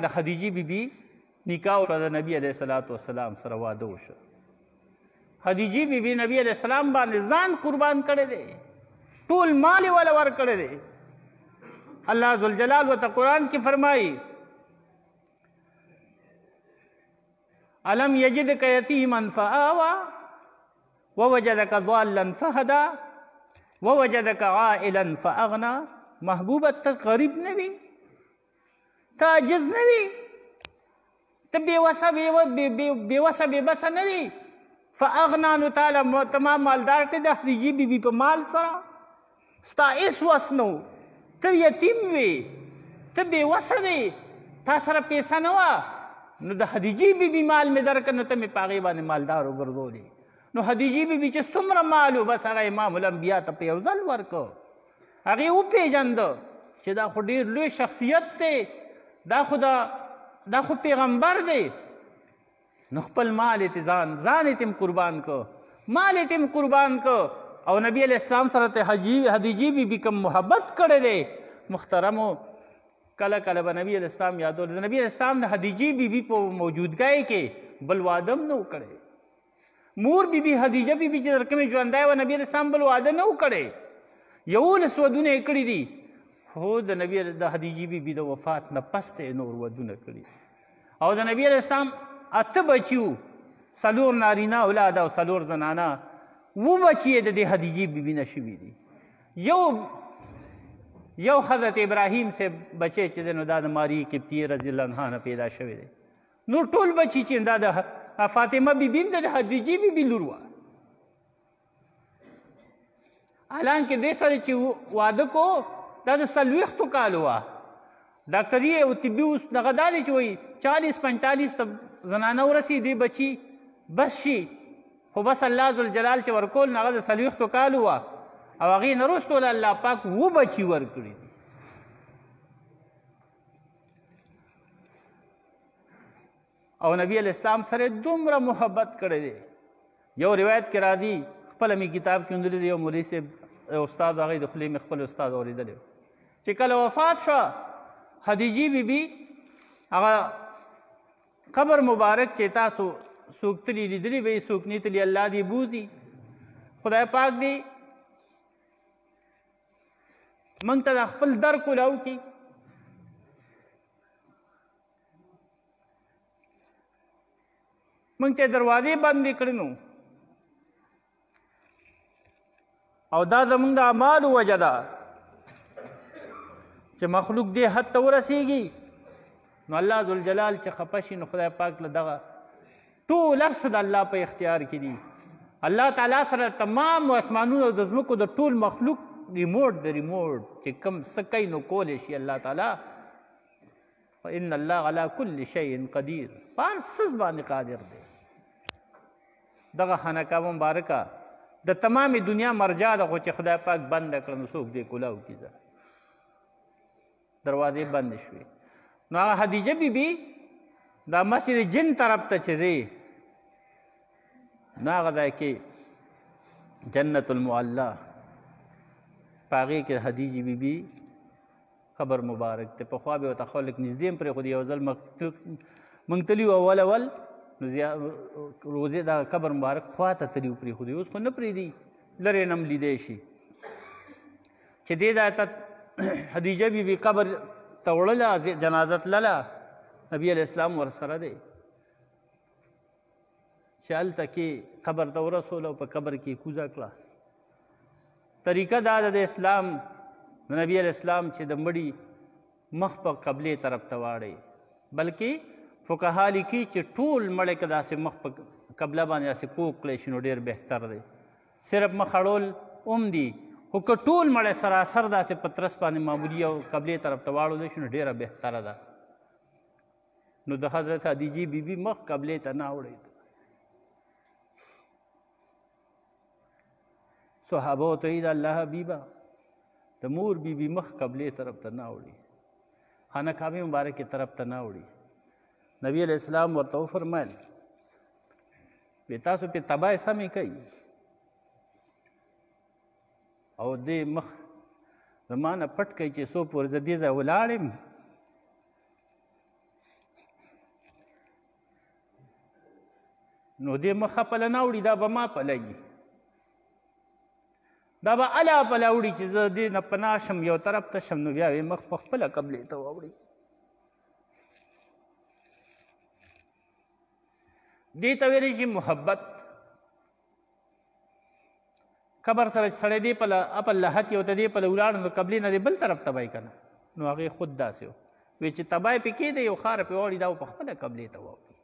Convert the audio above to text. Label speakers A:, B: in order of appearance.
A: د خدیجې بیبي نکاح وشوه، د نبي علیه الصلاة والسلام سره واده وشو. خدیجې بیبي نبي علیه السلام باندې ځان قربان کړی دی، ټول مال یې وله ورکړی دی. الله ذوالجلال ورته قرآن کې فرمایي الم یجدک یتیما فآوی ووجدک ضالا فهدا ووجدک عائلا فاغنا. محبوبه ته غریب نه وي، ته عاجز نه وي، ته بېوسه بېبسه نه وي. فاغنا نو تعالی تمام مالدار کړي د خدیجې بیبي په مال سره. ستا هېڅ وس نه و، ته یتیم وې، ته بېوسه وې، تا سره پیسه نه وه، نو د خدیجې بیبي مال مې درکړ، نو ته مې په هغې باندې مالدار وګرځولې. نو خدیجې بیبي چې څومره مال و بس هغه امام الانبیا ته په یو ځل ورکړ. هغې وپېژنده چې دا خو ډېر لوی شخصیت دی، دا خو پیغمبر دی. نو خپل مال یې ځان یې قربان کړ، مال یې قربان کړ. او نبی علیہ السلام سره ته خدیجې بیبي کوم محبت کړی دی محترمو، کله کله به نبی علیہ السلام یادول. د نبی علیہ السلام د خدیجې بیبي په موجودګۍ کې بل واده هم نه و کړی. مور بیبي خدیجه بیبي چې تر کومې ژوندی وه نبي علیہ السلام بل واده نه و کړی. 11 ودونه یې کړي دي، خو د خدیجې بیبي د وفات نه پس ته یې نور ودونه کړي. او د نبي علیہ السلام 8 بچي وو، 4 نارینه اولاد او 4 زنانه. 7 بچي یې د دې خدیجې بیبي نه شوي دي. یو حضرت ابراهیم سے بچی چې دی نو دا د ماري قبطیې رضی الله عنها نه پیدا شوی دی. نور ټول بچي چې دا د فاطمه بیبي هم د خدیجې بیبي لور وه. حالانکه دې سره چې واده کو دا د 40 کالو وه. ډاکټري او طبي اوس دغه دا دی چې وایي 40-45 زنانه ورسي دې بچي بس شي، خو بس الله ذوالجلال چې ورکول نو هغه د 40 کالو وه، او هغې نه وروسته الله پاک 7 بچي ورکړي دي. او نبی علیہ السلام سره دومره محبت کړی دی. یو روایت کې راځي، خپله مې کتاب کې موندلی دی، یو مولوي صاحب یو استاد هغې د خولې مې خپل استاد اورېدلی و چې کله وفات شوه خدیجې بیبي هغه قبر مبارک چې تاسو څوک تلي لیدلي به یې څوک نه تلي، الله دې بوځي. خدای پاک دې موږ ته د خپل در کولاو کړي. موږ ته دروازې بندې کړې نو، او دا زموږ د اعمالو وجه ده چې مخلوق دې حد ته ورسېږي. نو الله ذوالجلال چې خفه شي نو خدای پاک له دغه ټول هر څه د الله په اختیار کې دي. الله تعالی سره تمام اسمانونو او د ځمکو د ټول مخلوق ریموټ چې کوم څه کوي نو کولی شي الله تعالی. ان الله علی کل شیء قدیر، په هر څه باندې قادر دی. دغه خانقاه مبارکه د تمامې دنیا مرجع ده، خو چې خدای پاک بنده کړه نو څوک دې کولاو کړي، دروازې بندې شوې. نو هغه خدیجه بیبي دا مسجد جن طرف ته چې ځې نو هغه ځای کې جنت المعلا په هغې کې خدیجې بیبي قبر مبارک دی. پخوا به ورته خلک نږدې هم پرېښودي. یو ځل موږ تلي وو اول نو روزې دا قبر مبارک خوا ته تلي وو پرېښودي، اوس خو نه پرېږدي، لرې نه هم لیدی شي. چې دې ځای ته خدیجه بیبي قبر ته وړله، جنازه تلله، نبي علیہ السلام ورسره دی. چې هلته کې قبر ته ورسول او په قبر کې کوزه کړه. طریقه دا ده د اسلام د نبي علیہ السلام چې د مړي مخ په قبلې طرف ته واړئ، بلکې فقها لیکي چې ټول مړی که داسې مخ په قبله باندې داسې کوږ کړی شي نو ډېر بهتر دی. صرف مخ اړول هم دي، خو که ټول مړی سراسر داسې په ترس باندې معمولي او قبلې طرف ته واړولی شي نو ډېره بهتره ده. نو د حضرت خدیجې بیبي مخ قبلې ته نه اوړېد. صحابه ورته وایي د الله حبیبه د مور بیبي مخ قبلې طرف ته نه اوړي، خانقاه مبارکې طرف ته نه اوړي. نبی علیہ السلام ورته وفرمیل وی تاسو پې تباهی سمې کوي او دې مخ زما نه پټ کوي چې څو پورې زه دې ځای ولاړ یم نو دې مخه پله نه وړي دا به ما پله وي دا به الا پله وړي چې زه دې نه پناه شم یو طرف ته شم نو بیا مخ په خپله قبلې ته واوړي دې ته ویلی شي محبت قبر سره چې سړی دې پله اپل لحت یو ته دې پله ولاړ نو قبلې نه دې بل طرف ته به یې که نه نو هغې خود داسې و وی چې تبای پې کېده یو خاره پې واړي دا په خپله قبلې ته واوړي